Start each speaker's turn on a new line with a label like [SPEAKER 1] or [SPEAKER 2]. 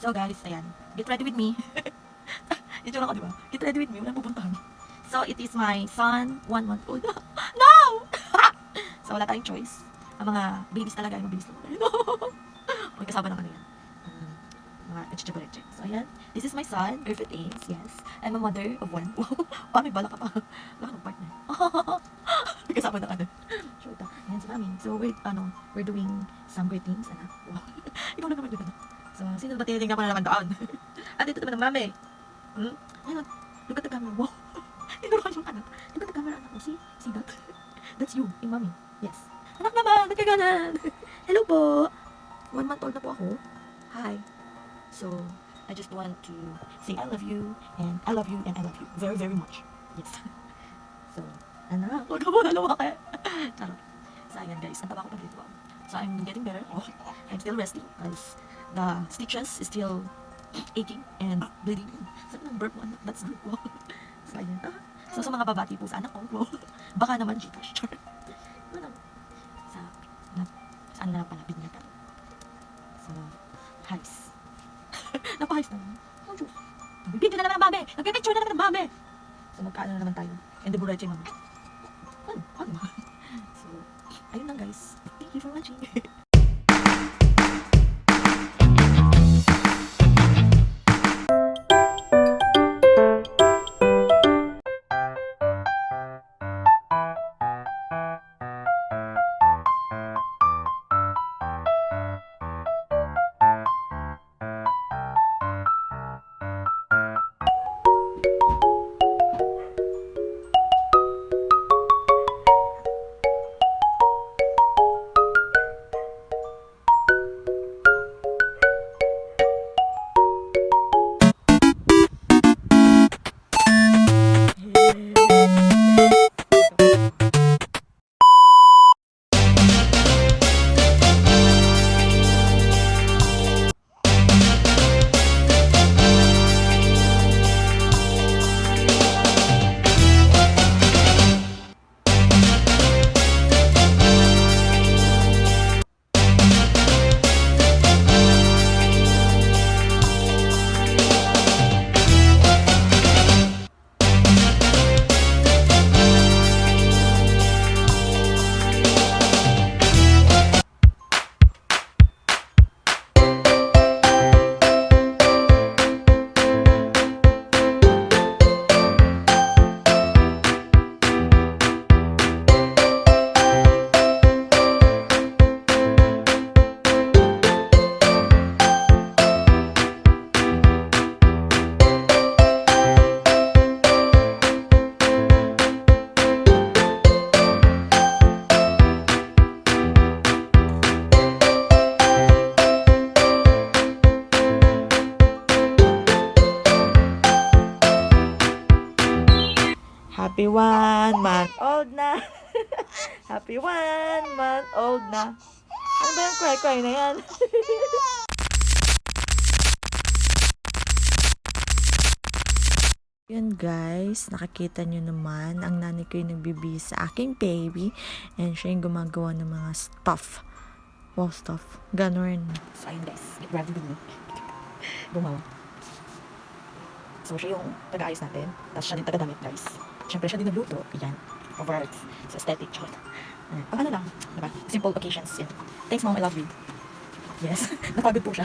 [SPEAKER 1] So guys, ayan. Get ready with me. Ito lang ako, diba? Get ready with me. Walang pupuntahan. So, it is my son, 1 month old. No! So, wala tayong choice. Ang mga babies talaga ay mabilis lang. May kasama ng ano yan. Mga echichabareche. So, ayan. This is my son, perfect age, yes. I'm a mother of 1. Pa, may bala ka pa. Wala ka ng partner. May kasama ng ano. Sure ito. Ayan si mami. So, we're doing some great things. Anak. Wow. Ikaw na naman yun, anak. So, sino ba tinitingnan ko na naman doon? At dito naman ang mami. Ayun, look at the camera. Wow. Tinuruan yung anak. Look at the camera, anak. See that? That's you, in mommy. Yes. Anak naman, nagkaganan. Hello po. 1 month old na po ako. Hi. So, I just want to say I love you, and I love you, and I love you very, very much. Yes. So, anak, huwag ka mo nalawaki. Charot. So, ayan guys, ang taba ko pa dito. So, I'm getting better. Oh, I'm still resting because the stitches is still aching and bleeding. So, burp one. That's good. Wow. So, ayan. So, sa mga babati po sa anak ko, wow. Baka naman Gcash. Ano? Sa ano na pala, binyata. So, halis. Napahayos na naman. Oh, Diyos. Video na naman ang mami. Nagpipicture na naman ang mami. So, magkaano na naman tayo. And the bureche, mami. Ano? So, ayun lang guys. Thank you for watching. Happy 1 month old na. Happy 1 month old na. Ano ba yung cry-cry na yan? Yun guys, nakikita nyo naman, ang nanay ko yung nagbibihis sa aking baby. And siya yung gumagawa ng mga stuff. Wow, stuff. Ganun. So ayun guys, get ready with me. Gumawa. So siya yung taga-ayos natin. Tapos siya din taga-damit guys. Siyempre siya din nagluto. Yan. Over sa aesthetic. Pang ano lang. Diba? Simple occasions. Yan. Thanks mom, I love you. Yes. Napagod po siya.